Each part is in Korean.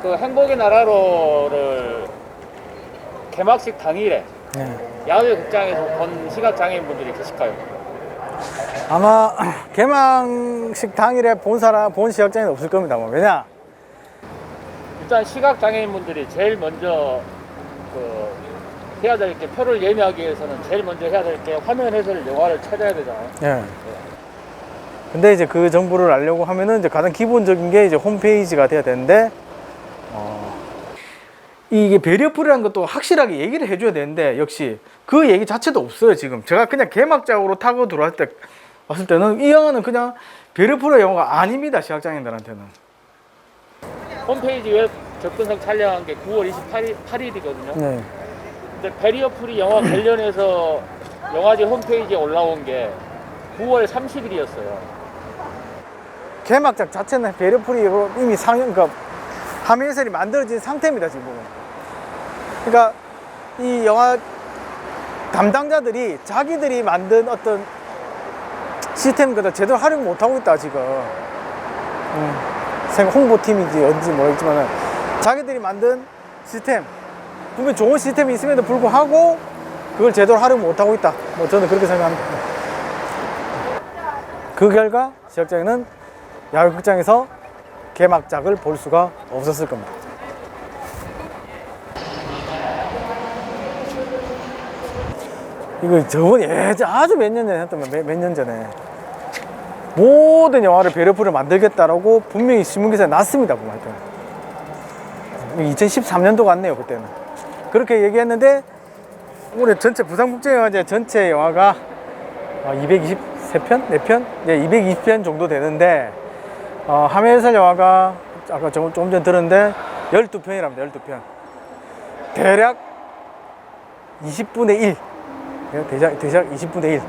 그 행복의 나라로를 개막식 당일에 야외 극장에서 본 시각장애인분들이 계실까요? 아마 개막식 당일에 본 시각장애는 없을 겁니다. 왜냐? 일단 시각장애인분들이 제일 먼저 해야 될 게, 표를 예매하기 위해서는 제일 먼저 해야 될 게 화면 해설 영화를 찾아야 되잖아요. 예. 근데 이제 그 정보를 알려고 하면은 이제 가장 기본적인 게 이제 홈페이지가 돼야 되는데, 이게 배리어풀이라는 것도 확실하게 얘기를 해줘야 되는데, 역시 그 얘기 자체도 없어요. 지금 제가 그냥 개막작으로 타고 왔을 때는 이 영화는 그냥 배리어풀의 영화가 아닙니다. 시각장애인들한테는. 홈페이지 웹 접근성 촬영한 게 9월 28일이거든요. 네. 근데 배리어풀이 영화 관련해서 영화제 홈페이지에 올라온 게 9월 30일이었어요. 개막작 자체는 배리어풀이 이미 그러니까 화면 해설이 만들어진 상태입니다. 지금. 그러니까 이 영화 담당자들이 자기들이 만든 어떤 시스템을 제대로 활용 못하고 있다 지금. 홍보팀인지 어딘지 모르겠지만 자기들이 만든 시스템, 분명히 좋은 시스템이 있음에도 불구하고 그걸 제대로 활용 못하고 있다. 뭐 저는 그렇게 생각합니다. 그 결과 시각장애는 야외극장에서 개막작을 볼 수가 없었을 겁니다. 이거 저번에 아주 몇 년 전에 했던 몇 년 전에 모든 영화를 배리어풀을 만들겠다라고 분명히 신문기사에 났습니다. 보면 2013년도 같네요. 그때는 그렇게 얘기했는데 올해 전체 부산국제영화제 전체 영화가 223편? 4편? 예, 220편 정도 되는데 화면 해설 영화가 아까 조금 전 들었는데 12편이랍니다. 12편. 대략 20분의 1. 대략 20분의 1.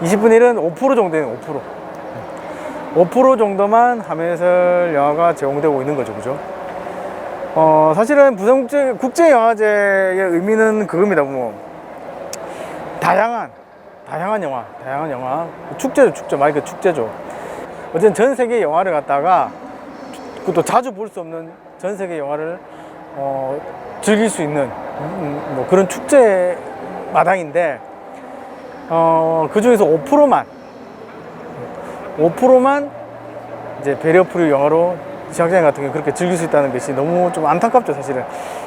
20분의 1은 5% 정도 되는 5%. 5% 정도만 화면 해설 영화가 제공되고 있는 거죠. 그죠? 사실은 부산국제영화제의 의미는 그겁니다. 뭐 다양한 영화. 축제죠, 축제. 말 그대로 축제죠. 어쨌든 전 세계 영화를 갖다가 그것도 자주 볼 수 없는 전 세계 영화를 즐길 수 있는 뭐 그런 축제 마당인데 그 중에서 5%만 이제 배리어풀 영화로 시각장애 같은 게 그렇게 즐길 수 있다는 것이 너무 좀 안타깝죠, 사실은.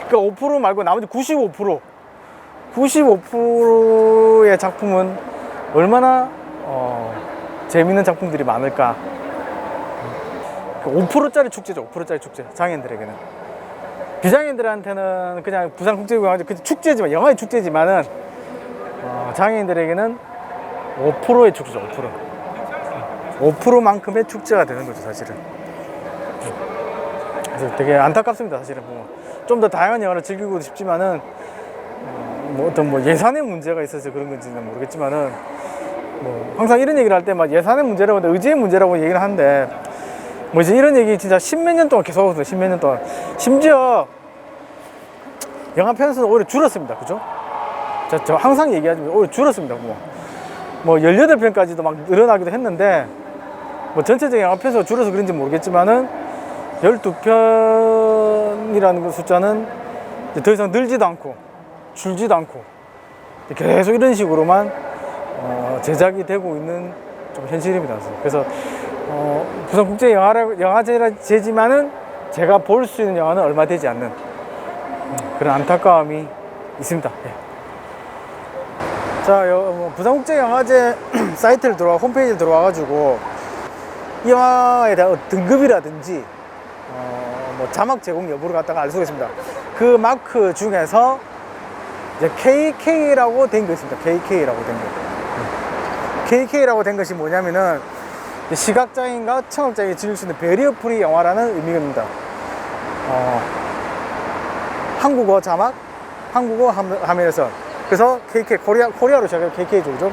그러니까 5% 말고 나머지 95%의 작품은 얼마나 재밌는 작품들이 많을까. 5%짜리 축제죠. 5%짜리 축제. 장애인들에게는. 비장애인들한테는 그냥 부산국제영화제 축제지만, 영화의 축제지만은 장애인들에게는 5%의 축제죠. 5%만큼의 축제가 되는 거죠, 사실은. 그래서 되게 안타깝습니다, 사실은. 좀 더 다양한 영화를 즐기고 싶지만은 어떤 예산의 문제가 있어서 그런 건지는 모르겠지만은 항상 이런 얘기를 할 때 막 예산의 문제라고 의지의 문제라고 얘기를 하는데 이제 이런 얘기 진짜 십몇 년 동안 계속 하거든요. 십몇 년 동안. 심지어 영화 편수는 오히려 줄었습니다. 그죠? 저 항상 얘기하지만 오히려 줄었습니다. 18편까지도 막 늘어나기도 했는데 전체적인 영화 편수가 줄어서 그런지 모르겠지만은 12편이라는 그 숫자는 더 이상 늘지도 않고 줄지도 않고 계속 이런 식으로만 제작이 되고 있는 좀 현실입니다. 그래서 부산국제영화제지만은 제가 볼 수 있는 영화는 얼마 되지 않는 그런 안타까움이 있습니다. 네. 자, 부산국제영화제 사이트를 홈페이지를 들어와가지고 이 영화에 대한 등급이라든지 자막 제공 여부를 갖다가 알 수가 있습니다. 그 마크 중에서 이제 KK라고 된 거 있습니다. KK라고 된 거. KK라고 된 것이 뭐냐면은 시각장애인과 청각장애인이 즐길 수 있는 배리어프리 영화라는 의미입니다. 한국어 자막, 한국어 화면 해설. 그래서 KK, 코리아로 시작해서 KK죠. 그죠?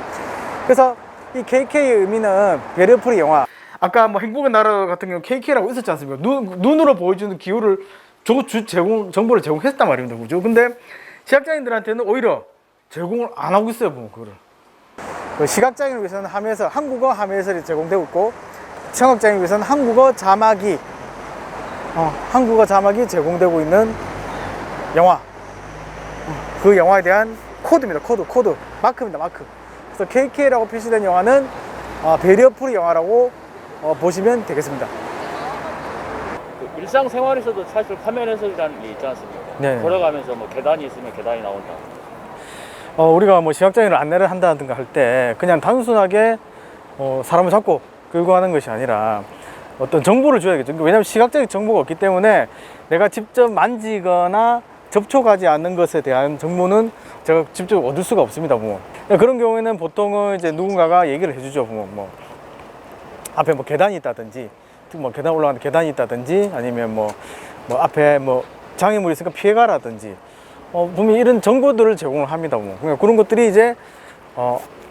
그래서 이 KK의 의미는 배리어프리 영화. 아까 행복의 나라 같은 경우 KK라고 있었지 않습니까? 눈으로 보여주는 기호를 정보를 제공했단 말입니다. 그죠? 근데 시각장애인들한테는 오히려 제공을 안 하고 있어요. 보면 그거를. 시각장애인을 위해서는 한국어 화면 해설이 제공되고 있고, 청각장애인을 위해서는 한국어 자막이 한국어 자막이 제공되고 있는 영화, 그 영화에 대한 코드입니다. 코드 마크입니다. 마크. 그래서 KK라고 표시된 영화는 배리어프리 영화라고 보시면 되겠습니다. 그 일상생활에서도 사실 화면 해설이라는 게 있지 않습니까? 네. 걸어가면서 뭐 계단이 있으면 계단이 나온다. 우리가 뭐 시각장애를 안내를 한다든가 할 때 그냥 단순하게 사람을 잡고 끌고 가는 것이 아니라 어떤 정보를 줘야겠죠. 왜냐하면 시각적인 정보가 없기 때문에 내가 직접 만지거나 접촉하지 않는 것에 대한 정보는 제가 직접 얻을 수가 없습니다. 뭐 그런 경우에는 보통은 이제 누군가가 얘기를 해주죠. 뭐 앞에 뭐 계단이 있다든지, 뭐 계단 올라가는 계단이 있다든지, 아니면 뭐 앞에 뭐 장애물이 있으니까 피해가라든지, 분명히 이런 정보들을 제공을 합니다. 뭐 그러니까 그런 것들이 이제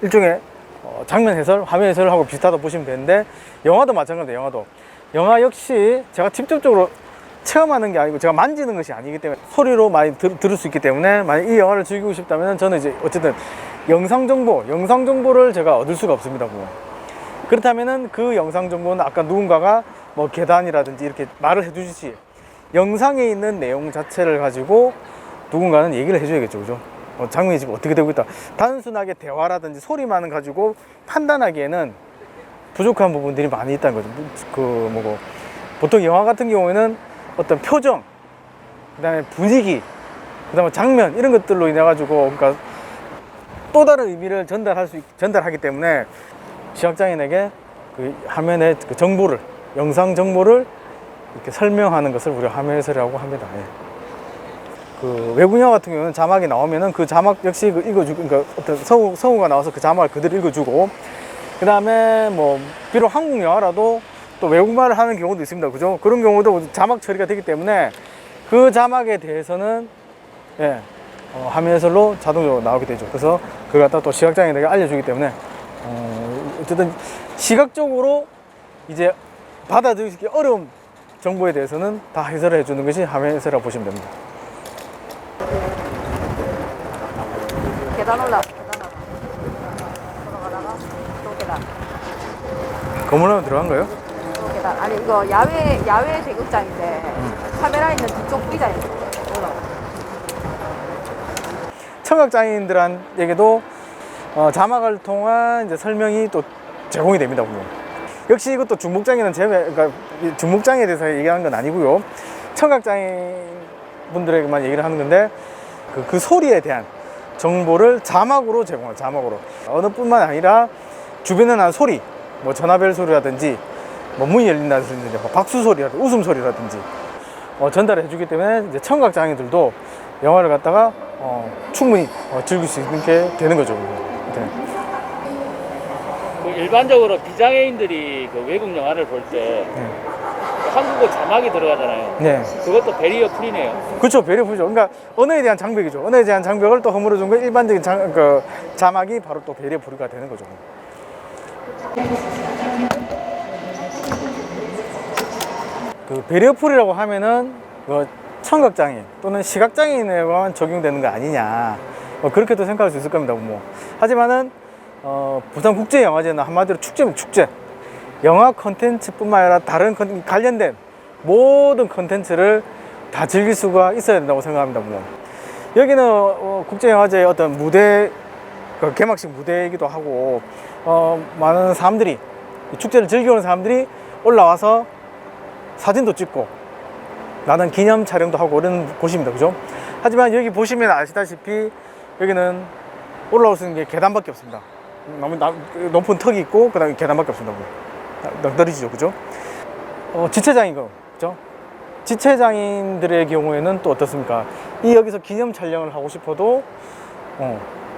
일종의 장면 해설, 화면 해설을 하고 비슷하다고 보시면 되는데, 영화도 마찬가지예요. 영화 역시 제가 직접적으로 체험하는 게 아니고 제가 만지는 것이 아니기 때문에 소리로 많이 들을 수 있기 때문에, 만약 이 영화를 즐기고 싶다면 저는 이제 어쨌든 영상 정보를 제가 얻을 수가 없습니다. 뭐. 그렇다면은 그 영상 정보는 아까 누군가가 뭐 계단이라든지 이렇게 말을 해주듯이 영상에 있는 내용 자체를 가지고 누군가는 얘기를 해줘야겠죠. 그죠? 장면이 지금 어떻게 되고 있다. 단순하게 대화라든지 소리만은 가지고 판단하기에는 부족한 부분들이 많이 있다는 거죠. 보통 영화 같은 경우에는 어떤 표정, 그 다음에 분위기, 그 다음에 장면, 이런 것들로 인해 가지고, 그러니까 또 다른 의미를 전달하기 때문에 시각장애인에게 그 화면의 그 정보를, 영상 정보를 이렇게 설명하는 것을 우리가 화면 해설이라고 합니다. 예. 그 외국 영화 같은 경우는 자막이 나오면은 그 자막 역시 읽어주고, 그러니까 어떤 성우가 나와서 그 자막을 그대로 읽어주고, 그 다음에 뭐 비록 한국 영화라도 또 외국말을 하는 경우도 있습니다. 그죠? 그런 경우도 자막 처리가 되기 때문에 그 자막에 대해서는 화면 해설로 자동적으로 나오게 되죠. 그래서 그걸 갖다 또 시각장애인에게 알려주기 때문에 어쨌든 시각적으로 이제 받아들이기 어려운 정보에 대해서는 다 해설을 해주는 것이 화면 해설이라고 보시면 됩니다. 계단 올라가다가 또 계단. 건물로 들어간 거예요? 또 계단. 아니 이거 야외 제극장인데 카메라 있는 뒤쪽 의자에 올라가. 청각장애인들에게도 자막을 통한 이제 설명이 또 제공이 됩니다. 보면. 역시 이것도 중복장애는 그러니까 중복장애에 대해서 얘기하는 건 아니고요. 청각장애인 분들에게만 얘기를 하는 건데 그 소리에 대한 정보를 자막으로 제공해요. 자막으로. 언어뿐만 아니라 주변에 나는 소리, 뭐 전화벨 소리라든지, 뭐 문이 열린다든지, 뭐 박수 소리라든지, 웃음 소리라든지 전달을 해주기 때문에 이제 청각장애인들도 영화를 갖다가 충분히 즐길 수 있게 되는 거죠. 네. 그 일반적으로 비장애인들이 그 외국 영화를 볼 때 한국어 자막이 들어가잖아요. 네. 그것도 베리어 프리네요. 그렇죠. 배려프죠. 그러니까 언어에 대한 장벽이죠. 언어에 대한 장벽을 또 허물어 준 거, 일반적인 자막이 바로 또 배려프리가 되는 거죠. 그 배려풀이라고 하면은 청각장애 또는 시각장애인에만 적용되는 거 아니냐, 그렇게도 생각할 수 있을 겁니다. 뭐. 하지만은 부산국제영화제는 한마디로 축제. 영화 콘텐츠뿐만 아니라 다른 관련된 모든 콘텐츠를 다 즐길 수가 있어야 된다고 생각합니다. 뭐. 여기는 국제영화제의 어떤 무대, 개막식 무대이기도 하고, 많은 사람들이, 축제를 즐겨오는 사람들이 올라와서 사진도 찍고 나는 기념 촬영도 하고 이런 곳입니다. 그죠? 하지만 여기 보시면 아시다시피 여기는 올라올 수 있는 게 계단밖에 없습니다. 너무 높은 턱이 있고 그 다음에 계단밖에 없습니다. 낭떠러지죠. 그죠? 지체장인 거, 그죠? 지체장인들의 경우에는 또 어떻습니까? 여기서 기념 촬영을 하고 싶어도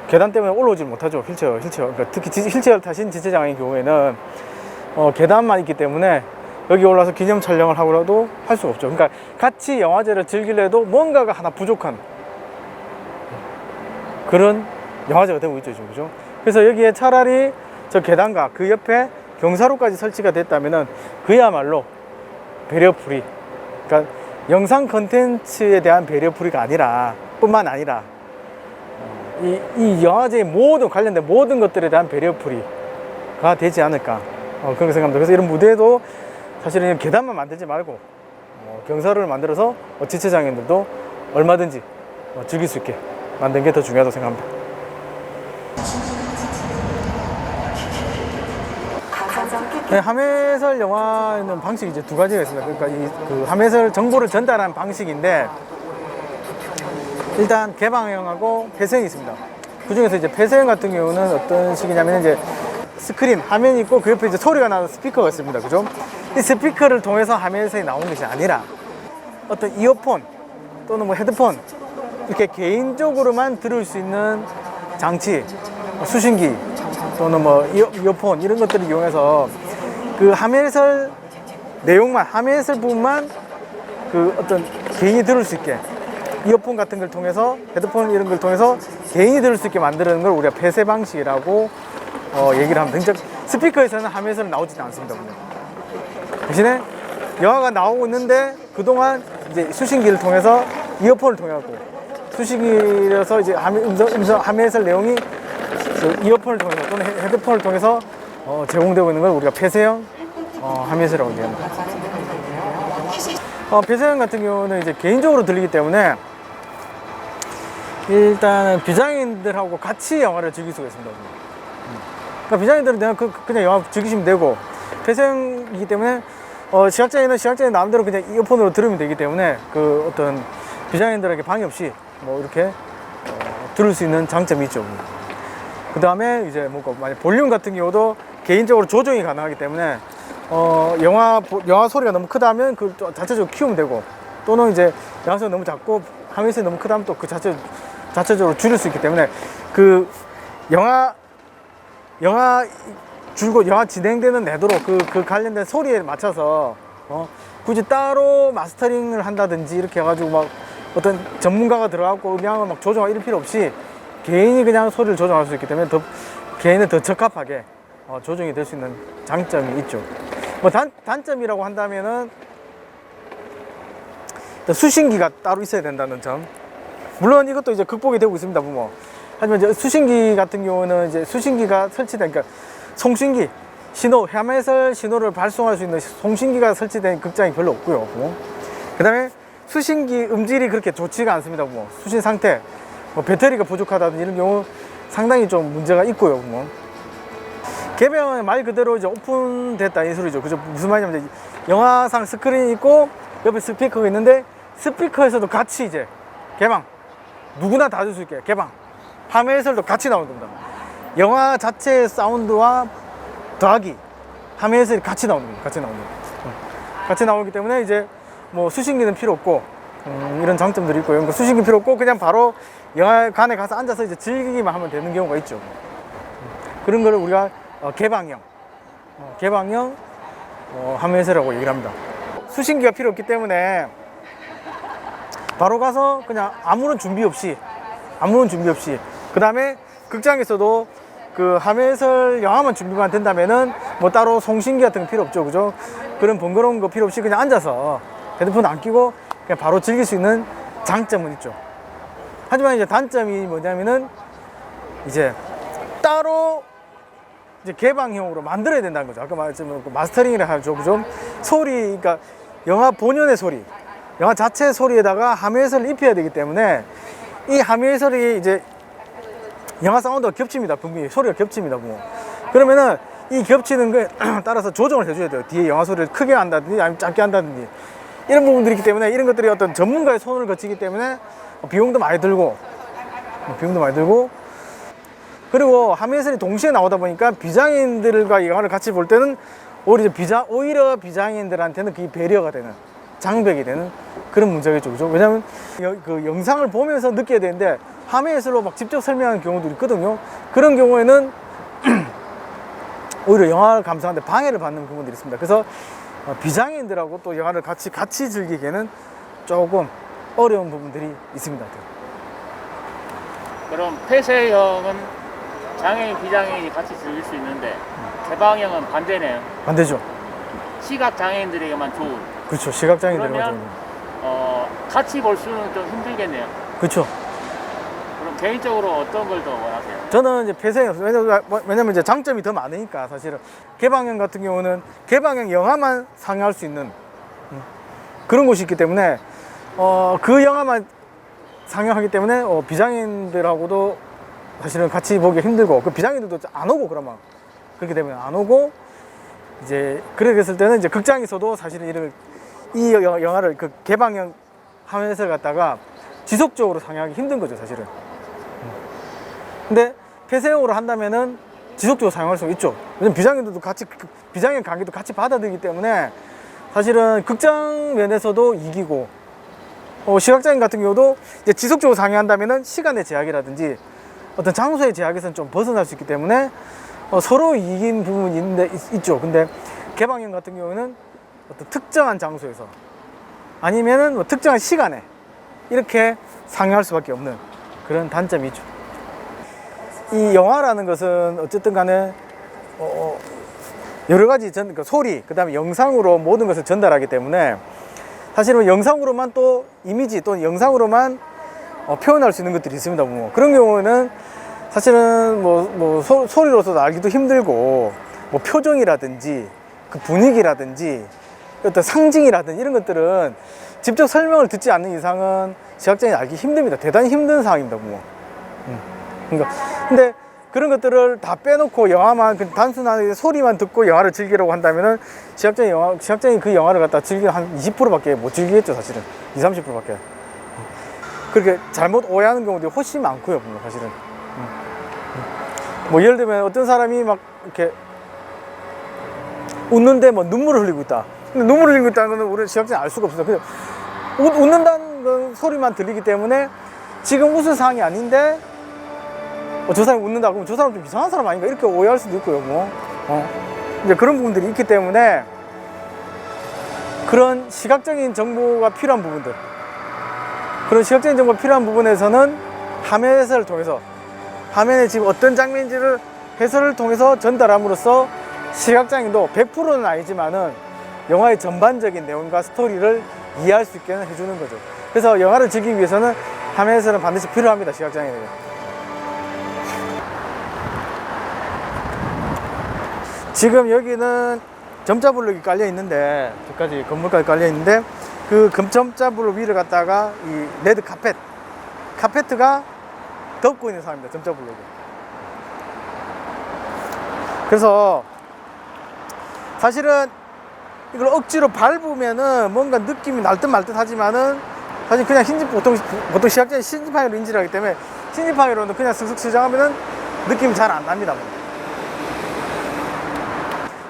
계단 때문에 올라오질 못하죠. 휠체어. 그러니까 특히 휠체어를 타신 지체장인 경우에는 계단만 있기 때문에 여기 올라서 기념 촬영을 하고라도 할 수가 없죠. 그러니까 같이 영화제를 즐기려도 뭔가가 하나 부족한 그런 영화제가 되고 있죠. 그죠? 그래서 여기에 차라리 저 계단과 그 옆에 경사로까지 설치가 됐다면은 그야말로 배려풀이, 그러니까 영상 컨텐츠에 대한 배려풀이가 아니라 뿐만 아니라 이 영화제의 관련된 모든 것들에 대한 배려풀이가 되지 않을까, 그렇게 생각합니다. 그래서 이런 무대도 사실은 계단만 만들지 말고 경사를 만들어서 지체 장애인들도 얼마든지 즐길 수 있게 만든 게 더 중요하다고 생각합니다. 네, 함해설 영화에는 방식이 이제 두 가지가 있습니다. 그러니까 그 함해설 정보를 전달하는 방식인데, 일단 개방형하고 폐쇄형이 있습니다. 그 중에서 이제 폐쇄형 같은 경우는 어떤 식이냐면, 이제 스크린, 화면이 있고 그 옆에 이제 소리가 나는 스피커가 있습니다. 그죠? 이 스피커를 통해서 화면에서 나오는 것이 아니라 어떤 이어폰 또는 뭐 헤드폰, 이렇게 개인적으로만 들을 수 있는 장치, 수신기 또는 뭐 이어폰 이런 것들을 이용해서 그 함해설 내용만, 함해설 부분만 그 어떤 개인이 들을 수 있게, 이어폰 같은 걸 통해서, 헤드폰 이런 걸 통해서 개인이 들을 수 있게 만드는 걸 우리가 폐쇄 방식이라고 얘기를 합니다. 진짜 스피커에서는 함해설은 나오지는 않습니다. 대신에 영화가 나오고 있는데 그동안 이제 수신기를 통해서, 이어폰을 통해갖고 수신기라서 이제 함해설 내용이 이어폰을 통해서 또는 헤드폰을 통해서 제공되고 있는 걸 우리가 폐쇄형 함해설이라고 얘기합니다. 폐쇄형 같은 경우는 이제 개인적으로 들리기 때문에 일단은 비장애인들하고 같이 영화를 즐길 수가 있습니다. 그러니까 비장애인들은 그냥 영화 즐기시면 되고, 폐쇄형이기 때문에 시각장애인은 시각장애인 마음대로 그냥 이어폰으로 들으면 되기 때문에 그 어떤 비장애인들에게 방해 없이 뭐 이렇게 들을 수 있는 장점이 있죠. 그 다음에 이제 뭔가 만약 볼륨 같은 경우도 개인적으로 조정이 가능하기 때문에 영화 소리가 너무 크다면 그 자체적으로 키우면 되고, 또는 이제 영화 소리가 너무 작고 화면이 너무 크다면 또 그 자체적으로 줄일 수 있기 때문에 그 영화 진행되는 내도로 그 관련된 소리에 맞춰서 굳이 따로 마스터링을 한다든지 이렇게 해가지고 막 어떤 전문가가 들어가고 음향을 막 조정하고 이럴 필요 없이 개인이 그냥 소리를 조정할 수 있기 때문에 개인에 더 적합하게 조정이 될 수 있는 장점이 있죠. 뭐 단점이라고 한다면은 수신기가 따로 있어야 된다는 점. 물론 이것도 이제 극복이 되고 있습니다, 뭐. 하지만 이제 수신기 같은 경우는 이제 수신기가 설치된, 그러니까 송신기, 함해설 신호를 발송할 수 있는 송신기가 설치된 극장이 별로 없고요. 그 다음에 수신기 음질이 그렇게 좋지가 않습니다. 수신 상태, 배터리가 부족하다든지 이런 경우 상당히 좀 문제가 있고요. 개방은 말 그대로 이제 오픈됐다 이 소리죠. 그죠? 무슨 말이냐면 이제 영화상 스크린이 있고 옆에 스피커가 있는데 스피커에서도 같이 이제 개방, 누구나 다 들 수 있게 개방, 함해설도 같이 나오는 겁니다. 영화 자체의 사운드와 더하기 함해설이 같이 나오는 겁니다. 같이 나오기 때문에 이제 뭐 수신기는 필요 없고 이런 장점들이 있고요. 그러니까 수신기 필요 없고 그냥 바로 영화관에 가서 앉아서 이제 즐기기만 하면 되는 경우가 있죠. 그런 거를 우리가 개방형 함해설이라고 얘기를 합니다. 수신기가 필요 없기 때문에 바로 가서 그냥 아무런 준비 없이 그 다음에 극장에서도 그 함해설 영화만 준비만 된다면은 뭐 따로 송신기 같은 거 필요 없죠. 그죠? 그런 번거로운 거 필요 없이 그냥 앉아서 헤드폰 안 끼고 그냥 바로 즐길 수 있는 장점은 있죠. 하지만 이제 단점이 뭐냐면은 이제 따로 이제 개방형으로 만들어야 된다는 거죠. 아까 말했지만 마스터링이라 하죠. 그죠? 소리, 그러니까 영화 본연의 소리, 영화 자체 소리에다가 함해설을 입혀야 되기 때문에 이 함해설이 이제 영화 사운드가 겹칩니다. 분명히 소리가 겹칩니다. 그러면은 이 겹치는 거에 따라서 조정을 해줘야 돼요. 뒤에 영화 소리를 크게 한다든지 아니면 작게 한다든지 이런 부분들이 있기 때문에 이런 것들이 어떤 전문가의 손을 거치기 때문에 비용도 많이 들고 그리고 함해설이 동시에 나오다 보니까 비장애인들과 영화를 같이 볼 때는 오히려 비장애인들한테는 그게 배려가 되는, 장벽이 되는 그런 문제겠죠. 그죠? 왜냐하면 그 영상을 보면서 느껴야 되는데 함해설로 막 직접 설명하는 경우도 있거든요. 그런 경우에는 오히려 영화를 감상하는데 방해를 받는 부분들이 있습니다. 그래서 비장애인들하고 또 영화를 같이 즐기기에는 조금 어려운 부분들이 있습니다. 그럼 폐쇄형은 장애인, 비장애인이 같이 즐길 수 있는데 개방형은 반대네요. 반대죠. 시각 장애인들에게만 좋은. 그렇죠. 시각장애인들에게만 그러면 좋은. 같이 볼 수는 좀 힘들겠네요. 그렇죠. 그럼 개인적으로 어떤 걸 더 원하세요? 저는 이제 폐쇄형, 왜냐면 이제 장점이 더 많으니까 사실은. 개방형 같은 경우는 개방형 영화만 상영할 수 있는 그런 곳이 있기 때문에 그 영화만 상영하기 때문에 비장애인들하고도 사실은 같이 보기 힘들고 그 비장애인들도 안 오고 그러면 그렇기 때문에 안 오고 이제 그렇게 됐을 때는 이제 극장에서도 사실은 이 영화를 그 개방형 화면에서 갖다가 지속적으로 상영하기 힘든 거죠 사실은. 근데 폐쇄형으로 한다면은 지속적으로 사용할 수 있죠. 왜냐면 비장애인들도 같이 비장애 관계도 같이 받아들이기 때문에 사실은 극장 면에서도 이기고 시각장애인 같은 경우도 이제 지속적으로 상영한다면은 시간의 제약이라든지 어떤 장소의 제약에서는 좀 벗어날 수 있기 때문에 서로 이긴 부분이 있죠. 근데 개방형 같은 경우는 어떤 특정한 장소에서 아니면은 뭐 특정한 시간에 이렇게 상영할 수밖에 없는 그런 단점이 있죠. 이 영화라는 것은 어쨌든 간에 여러 가지 그러니까 소리, 그 다음에 영상으로 모든 것을 전달하기 때문에 사실은 영상으로만 또 이미지 또는 영상으로만 표현할 수 있는 것들이 있습니다. 뭐 그런 경우는 사실은 소리로서도 알기도 힘들고 뭐 표정이라든지 그 분위기라든지 어떤 상징이라든지 이런 것들은 직접 설명을 듣지 않는 이상은 시각장애인이 알기 힘듭니다. 대단히 힘든 상황입니다. 뭐. 그러니까 근데 그런 것들을 다 빼놓고 영화만 단순한 소리만 듣고 영화를 즐기려고 한다면은 시각장애인 그 영화를 갖다 즐기는 한 20%밖에 못 즐기겠죠 사실은. 20-30%밖에. 그렇게 잘못 오해하는 경우도 훨씬 많고요 사실은. 뭐 예를 들면 어떤 사람이 막 이렇게 웃는데 뭐 눈물을 흘리고 있다. 근데 눈물을 흘리고 있다는 건 우리 시각장애인 알 수가 없어요. 그냥 웃는다는 그 소리만 들리기 때문에 지금 웃을 상황이 아닌데 저 사람이 웃는다 그러면 저 사람 좀 이상한 사람 아닌가 이렇게 오해할 수도 있고요. 이제 그런 부분들이 있기 때문에 그런 시각적인 정보가 필요한 부분들, 그런 시각적인 정보가 필요한 부분에서는 화면 해설을 통해서 화면에 지금 어떤 장면인지를 해설을 통해서 전달함으로써 시각장애인도 100%는 아니지만은 영화의 전반적인 내용과 스토리를 이해할 수 있게 해주는 거죠. 그래서 영화를 즐기기 위해서는 화면 해설은 반드시 필요합니다. 시각장애인에게. 지금 여기는 점자 블록이 깔려 있는데 저까지 건물까지 깔려 있는데 그 점자 블록 위를 갖다가 이 레드 카페트가 덮고 있는 상황입니다. 점자 블록이. 그래서 사실은 이걸 억지로 밟으면은 뭔가 느낌이 날 듯 말 듯 하지만은 사실 그냥 보통 시각장애인 신지팡이로 인지를 하기 때문에 신지팡이로는 그냥 슥슥 시작하면은 느낌이 잘 안 납니다.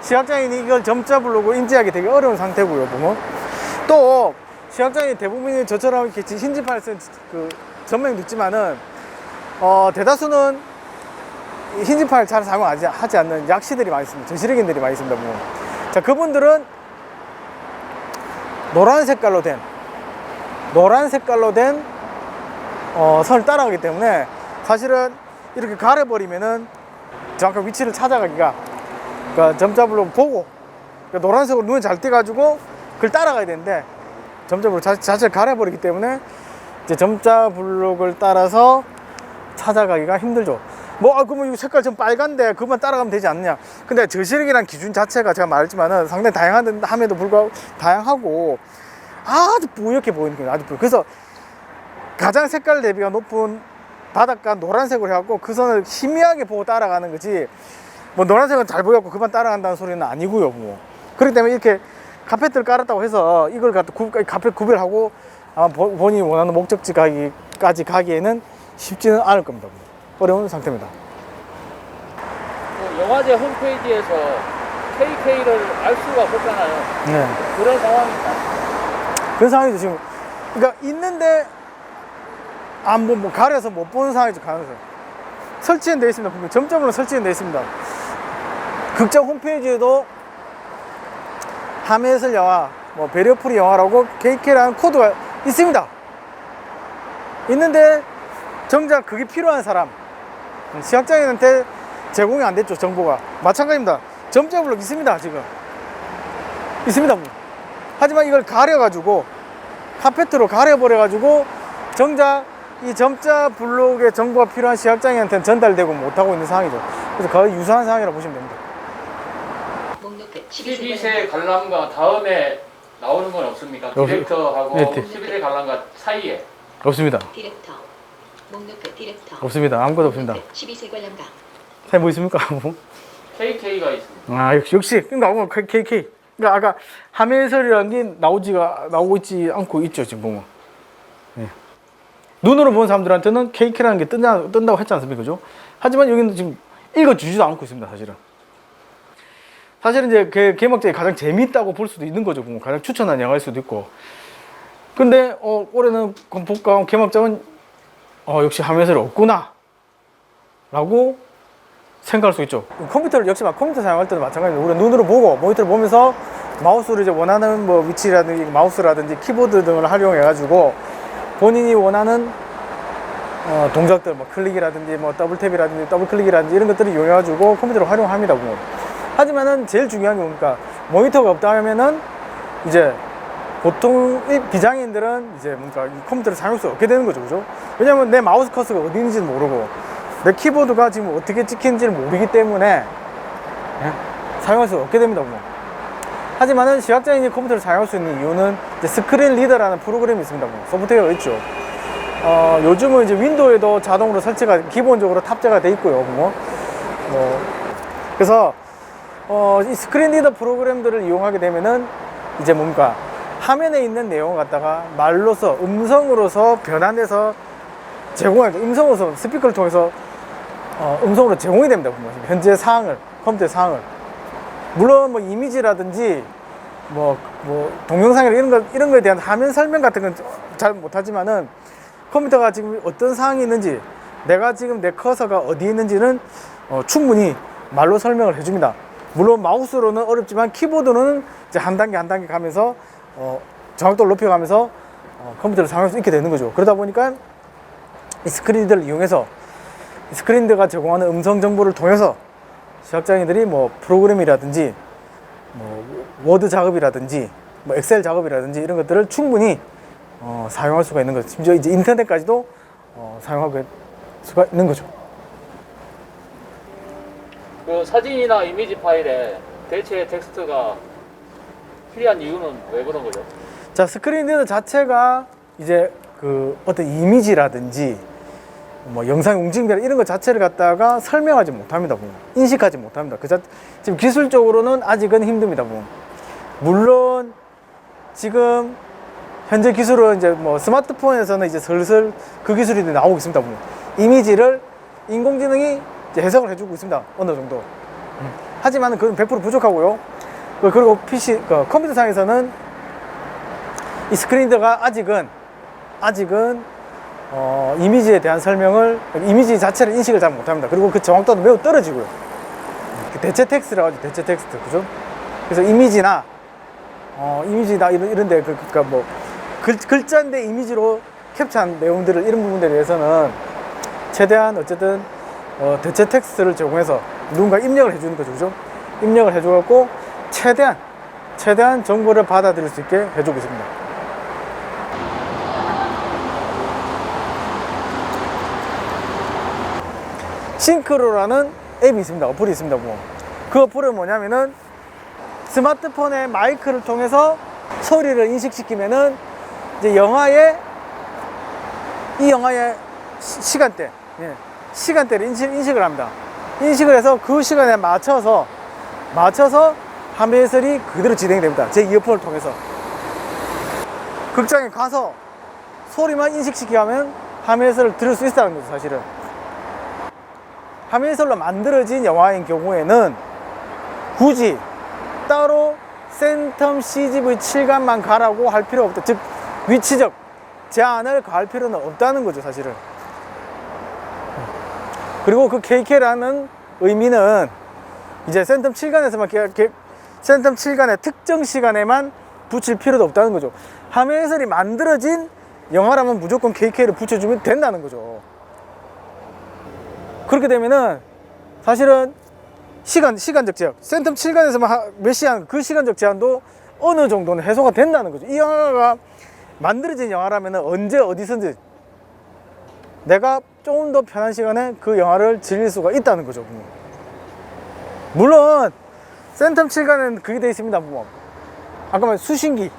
시각장애인이 이걸 점자 블록으로 인지하기 되게 어려운 상태고요. 보면 또 시각장애인 대부분이 저처럼 이렇게 신지판을 쓴 그 전명도 있지만은 대다수는 흰지판을 잘 사용하지 않는 약시들이 많이 있습니다. 저시력인들이 많이 있습니다. 보면. 자, 그분들은 노란 색깔로 된 선을 따라가기 때문에 사실은 이렇게 가려버리면은 정확한 위치를 찾아가기가 그러니까 점자 블록 보고 그러니까 노란색으로 눈에 잘 띄가지고 그걸 따라가야 되는데 점자 블록 자체를 가려버리기 때문에 이제 점자 블록을 따라서 찾아가기가 힘들죠. 그러면 이 색깔 좀 빨간데 그것만 따라가면 되지 않느냐. 근데 저시력이란 기준 자체가 제가 말했지만은 상당히 다양함에도 불구하고 다양하고 아주 뿌옇게 보이는 거예요. 아주 뿌옇게. 그래서 가장 색깔 대비가 높은 바닷가 노란색으로 해갖고 그 선을 희미하게 보고 따라가는 거지 뭐 노란색은 잘 보여갖고 그만 따라간다는 소리는 아니고요. 그렇기 때문에 이렇게 카페트를 깔았다고 해서 이걸 갖다 카페트 구별하고 아마 본인이 원하는 목적지까지 가기에는 쉽지는 않을 겁니다. 어려운 상태입니다. 영화제 홈페이지에서 KK를 알 수가 없었잖아요. 네. 그런 상황입니다. 그런 상황이죠. 지금 그러니까 있는데 뭐 가려서 못 보는 상황이죠. 가면서 설치는 되어 있습니다. 점점으로 설치는 되어 있습니다. 극장 홈페이지에도 하메슬 영화, 베리어프리 영화라고 KK라는 코드가 있습니다. 있는데 정작 그게 필요한 사람, 시각장애인한테 제공이 안 됐죠. 정보가 마찬가지입니다. 점자 블록 있습니다. 지금 있습니다. 하지만 이걸 가려가지고 카페트로 가려버려가지고 정작 이 점자 블록의 정보가 필요한 시각장애인한테는 전달되고 못하고 있는 상황이죠. 그래서 거의 유사한 상황이라고 보시면 됩니다. 12세 관람가 다음에 나오는 건 없습니까? 없- 디렉터하고 네, 11의 관람가 사이에. 없습니다. 디렉터 목록표 디렉터 없습니다. 아무것도 없습니다. 12세 관람가 사장님 뭐 있습니까? KK가 있습니다. 아 역시 나오면 KK. 그러니까 아까 함해설이라는 게 나오고 있지 않고 있죠 지금 보면. 예. 눈으로 본 사람들한테는 KK라는 게 뜬다고 했지 않습니까, 그죠? 하지만 여기는 지금 읽어주지도 않고 있습니다, 사실은. 사실은 이제 그 개막장이 가장 재미있다고 볼 수도 있는 거죠, 보면. 가장 추천한 영화일 수도 있고. 근데 올해는 볼까 개막장은 역시 함해설이 없구나 라고 생각할 수 있죠. 컴퓨터를 역시 컴퓨터 사용할 때도 마찬가지로 우리가 눈으로 보고 모니터를 보면서 마우스를 이제 원하는 뭐 위치라든지 마우스라든지 키보드 등을 활용해 가지고 본인이 원하는 동작들 뭐 클릭이라든지 뭐 더블탭이라든지 더블클릭이라든지 이런 것들을 이용해 가지고 컴퓨터를 활용합니다. 보면. 하지만은 제일 중요한 게 뭡니까? 모니터가 없다 하면은 이제 보통 비장애인들은 이제 뭔가 이 컴퓨터를 사용할 수 없게 되는 거죠, 그죠? 왜냐면 내 마우스 커서가 어디 있는지는 모르고 내 키보드가 지금 어떻게 찍히는지를 모르기 때문에 사용할 수 없게 됩니다. 뭐. 하지만은 시각장애인이 컴퓨터를 사용할 수 있는 이유는 이제 스크린 리더라는 프로그램이 있습니다. 뭐. 소프트웨어가 있죠. 요즘은 이제 윈도우에도 자동으로 설치가 기본적으로 탑재가 돼 있고요. 그래서 이 스크린 리더 프로그램들을 이용하게 되면은 이제 뭔가 화면에 있는 내용을 갖다가 말로서 음성으로서 변환해서 제공하니까 음성으로서 스피커를 통해서 음성으로 제공이 됩니다. 현재 상황을 컴퓨터의 상황을 물론 뭐 이미지라든지 뭐 동영상이나 이런 거에 대한 화면 설명 같은 건 잘 못하지만은 컴퓨터가 지금 어떤 상황이 있는지 내가 지금 내 커서가 어디에 있는지는 충분히 말로 설명을 해줍니다. 물론 마우스로는 어렵지만 키보드는 이제 한 단계 한 단계 가면서 정확도를 높여가면서 컴퓨터를 사용할 수 있게 되는 거죠. 그러다 보니까 이 스크린들을 이용해서 스크린들가 제공하는 음성 정보를 통해서 시각장애인들이 뭐 프로그램이라든지 뭐 워드 작업이라든지 뭐 엑셀 작업이라든지 이런 것들을 충분히 사용할 수가 있는 거죠. 심지어 이제 인터넷까지도 사용할 수가 있는 거죠. 그 사진이나 이미지 파일에 대체 텍스트가 필요한 이유는 왜 그런 거죠? 자, 스크린 리더 자체가 이제 그 어떤 이미지라든지 뭐 영상 움직임이나 이런 것 자체를 갖다가 설명하지 못합니다. 보면. 인식하지 못합니다. 지금 기술적으로는 아직은 힘듭니다. 보면. 물론 지금 현재 기술은 이제 뭐 스마트폰에서는 이제 슬슬 그 기술이 나오고 있습니다. 보면. 이미지를 인공지능이 이제 해석을 해주고 있습니다. 어느 정도. 하지만 그건 100% 부족하고요. 그리고 컴퓨터상에서는 이 스크린더가 아직은 이미지에 대한 설명을, 이미지 자체를 인식을 잘 못합니다. 그리고 그 정확도도 매우 떨어지고요. 대체 텍스트라고 하죠. 대체 텍스트. 그죠? 그래서 이미지나 이런데, 그러니까 뭐, 글자인데 이미지로 캡처한 내용들을, 이런 부분들에 대해서는 최대한 어쨌든, 대체 텍스트를 제공해서 누군가 입력을 해주는 거죠. 그죠? 입력을 해줘갖고, 최대한 정보를 받아들일 수 있게 해주고 있습니다. 싱크로라는 앱이 있습니다. 어플이 있습니다. 그 어플은 뭐냐면은 스마트폰의 마이크를 통해서 소리를 인식시키면은 이제 이 영화의 시간대를 인식을 합니다. 인식을 해서 그 시간에 맞춰서 화면 해설이 그대로 진행이 됩니다. 제 이어폰을 통해서. 극장에 가서 소리만 인식시키면 화면 해설을 들을 수 있다는 거죠, 사실은. 화면 해설로 만들어진 영화인 경우에는 굳이 따로 센텀 CGV 7관만 가라고 할 필요가 없다. 즉, 위치적 제한을 가할 필요는 없다는 거죠, 사실은. 그리고 그 KK라는 의미는 이제 센텀 7관에서만 센텀 7관의 특정 시간에만 붙일 필요도 없다는 거죠. 화면 해설이 만들어진 영화라면 무조건 KK를 붙여주면 된다는 거죠. 그렇게 되면은 사실은 시간적 제한, 센텀 7관에서만 몇 시간, 그 시간적 제한도 어느 정도는 해소가 된다는 거죠. 이 영화가 만들어진 영화라면 언제 어디서든지 내가 조금 더 편한 시간에 그 영화를 즐길 수가 있다는 거죠. 물론 센텀 7관에는 그게 되어 있습니다. 아까 말한 수신기,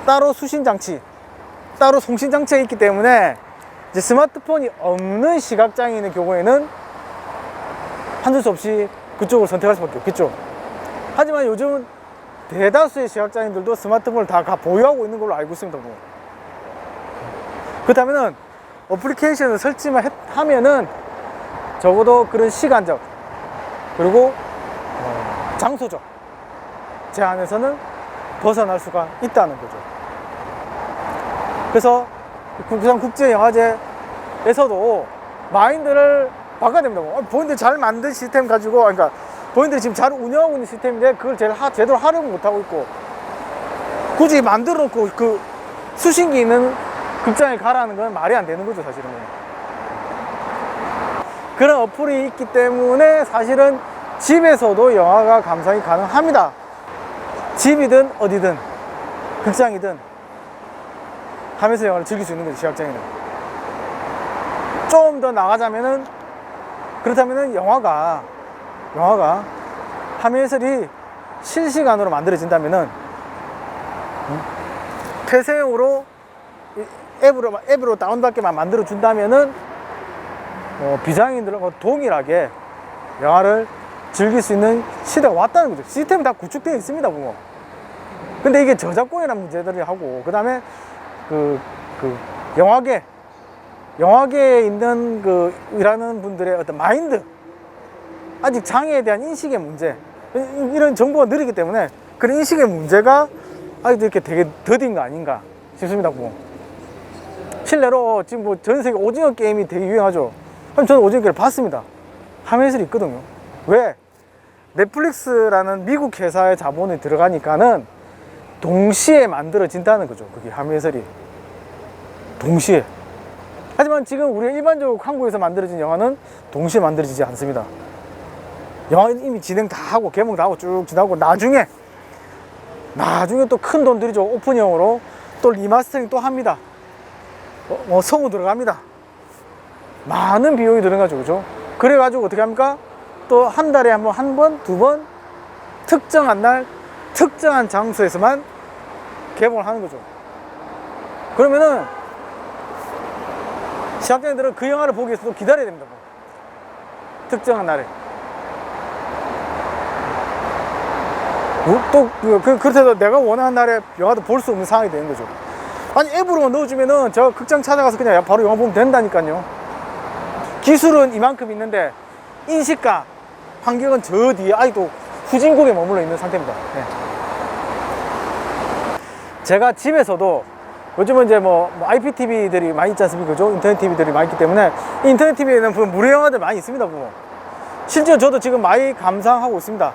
따로 수신 장치, 따로 송신 장치가 있기 때문에 이제 스마트폰이 없는 시각장애인의 경우에는 한줄 수 없이 그쪽을 선택할 수밖에 없겠죠. 하지만 요즘은 대다수의 시각장애인들도 스마트폰을 다 보유하고 있는 걸로 알고 있습니다. 뭐. 그렇다면은 어플리케이션을 설치만 하면은 적어도 그런 시간적 그리고 장소적 제한에서는 벗어날 수가 있다는 거죠. 그래서 부산 국제영화제에서도 마인드를 바꿔야 됩니다. 본인들 잘 만든 시스템 가지고, 그러니까 본인들이 지금 잘 운영하고 있는 시스템인데 그걸 제대로 활용 못하고 있고, 굳이 만들어 놓고 그 수신기 있는 극장에 가라는 건 말이 안 되는 거죠, 사실은. 그런 어플이 있기 때문에 사실은 집에서도 영화가 감상이 가능합니다. 집이든 어디든 극장이든 하면서 영화를 즐길 수 있는 거죠, 시각장애는. 좀 더 나가자면은, 그렇다면은 영화가 화면 해설이 실시간으로 만들어진다면은 폐쇄형으로 앱으로 다운받게만 만들어 준다면은 비장애인들은 동일하게 영화를 즐길 수 있는 시대가 왔다는 거죠. 시스템이 다 구축되어 있습니다, 보면. 근데 이게 저작권이라는 문제들이 하고, 그 다음에 영화계에 있는 일하는 분들의 어떤 마인드, 아직 장애에 대한 인식의 문제, 이런 정보가 느리기 때문에 그런 인식의 문제가 아직도 이렇게 되게 더딘 거 아닌가 싶습니다. 뭐. 실례로 지금 뭐 전 세계 오징어 게임이 되게 유행하죠. 그럼 저는 오징어 게임을 봤습니다. 화면 해설이 있거든요. 왜? 넷플릭스라는 미국 회사의 자본이 들어가니까는 동시에 만들어진다는 거죠. 그게 화면 해설이. 동시에. 하지만 지금 우리가 일반적으로 한국에서 만들어진 영화는 동시에 만들어지지 않습니다. 영화는 이미 진행 다 하고 개봉 다 하고 쭉 지나고 나중에 또 큰 돈 들이죠. 오픈형으로 또 리마스터링 또 합니다. 성우 들어갑니다. 많은 비용이 들어가죠. 그죠? 그래가지고 어떻게 합니까? 또 한 달에 한 번, 두 번 특정한 날 특정한 장소에서만 개봉을 하는 거죠. 그러면은 시각장애인들은 그 영화를 보기 위해서도 기다려야 됩니다. 특정한 날에. 그렇다고 내가 원하는 날에 영화도 볼 수 없는 상황이 되는 거죠. 아니, 앱으로만 넣어주면은 저 극장 찾아가서 그냥 바로 영화 보면 된다니까요. 기술은 이만큼 있는데 인식과 환경은 저 뒤에 아직도 후진국에 머물러 있는 상태입니다. 네. 제가 집에서도 요즘은 이제 뭐 IPTV들이 많이 있지 않습니까? 그죠? 인터넷 TV들이 많이 있기 때문에 인터넷 TV에는 무료 영화들 많이 있습니다. 보면. 실제로 저도 지금 많이 감상하고 있습니다.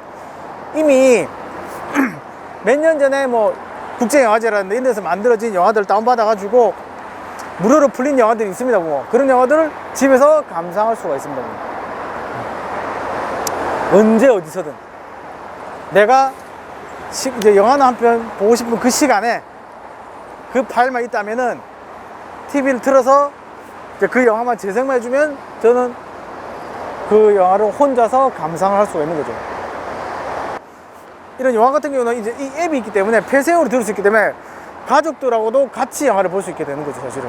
이미 몇 년 전에 뭐 국제영화제라는 이런 데서 만들어진 영화들 다운받아가지고 무료로 풀린 영화들이 있습니다. 뭐. 그런 영화들을 집에서 감상할 수가 있습니다. 뭐. 언제 어디서든 내가 이제 영화나 한 편 보고 싶은 그 시간에 그 파일만 있다면은 TV를 틀어서 이제 그 영화만 재생만 해주면 저는 그 영화를 혼자서 감상을 할 수가 있는 거죠. 이런 영화 같은 경우는 이제 이 앱이 있기 때문에 폐쇄형으로 들을 수 있기 때문에 가족들하고도 같이 영화를 볼 수 있게 되는 거죠, 사실은.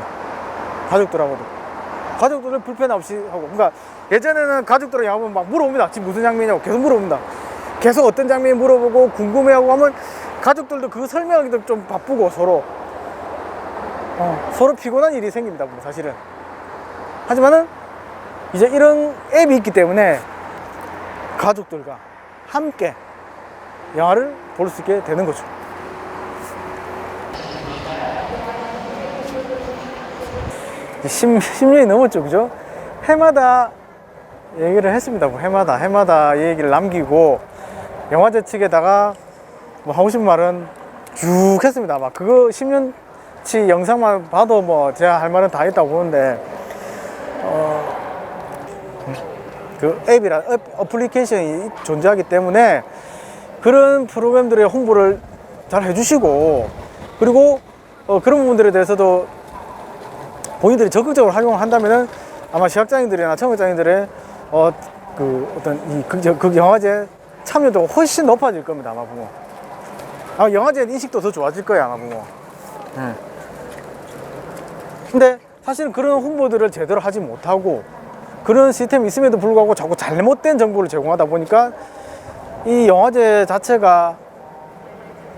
가족들은 불편 없이 하고. 그러니까 예전에는 가족들하고 영화 보면 막 물어봅니다. 지금 무슨 장면이냐고 계속 물어봅니다. 계속 어떤 장면이 물어보고 궁금해하고 하면 가족들도 그거 설명하기도 좀 바쁘고 서로 피곤한 일이 생깁니다, 사실은. 하지만은 이제 이런 앱이 있기 때문에 가족들과 함께 영화를 볼 수 있게 되는 거죠. 10년이 넘었죠, 그죠? 해마다 얘기를 했습니다. 뭐 해마다 얘기를 남기고 영화제 측에다가 뭐 하고 싶은 말은 쭉 했습니다. 막 그거 10년치 영상만 봐도 뭐 제가 할 말은 다 했다고 보는데 그 어플리케이션이 존재하기 때문에 그런 프로그램들의 홍보를 잘 해주시고, 그리고 그런 부분들에 대해서도 본인들이 적극적으로 활용을 한다면은 아마 시각장애인들이나 청각장애인들의 어떤 극 영화제 참여도가 훨씬 높아질 겁니다, 아마 보면. 아마 영화제 인식도 더 좋아질 거예요, 아마 보면. 예. 근데 사실은 그런 홍보들을 제대로 하지 못하고 그런 시스템이 있음에도 불구하고 자꾸 잘못된 정보를 제공하다 보니까 이 영화제 자체가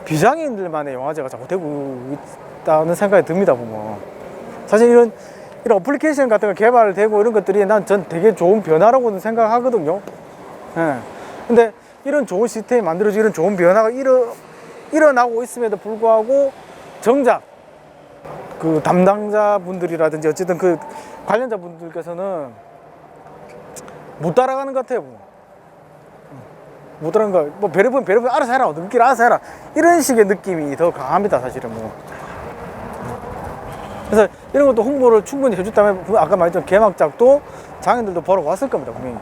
비장애인들만의 영화제가 자꾸 되고 있다는 생각이 듭니다, 보면. 사실 이런 어플리케이션 같은 거 개발되고 이런 것들이 전 되게 좋은 변화라고는 생각하거든요. 예. 근데 이런 좋은 시스템이 만들어지고 이런 좋은 변화가 일어나고 있음에도 불구하고 정작 그 담당자분들이라든지 어쨌든 그 관련자분들께서는 못 따라가는 것 같아요. 못 따라가는 거, 뭐 배려보면 알아서 해라, 너희끼리 알아서 해라, 이런 식의 느낌이 더 강합니다, 사실은. 뭐. 그래서 이런 것도 홍보를 충분히 해줬다면 아까 말했던 개막작도 장애인들도 보러 왔을 겁니다, 분명히.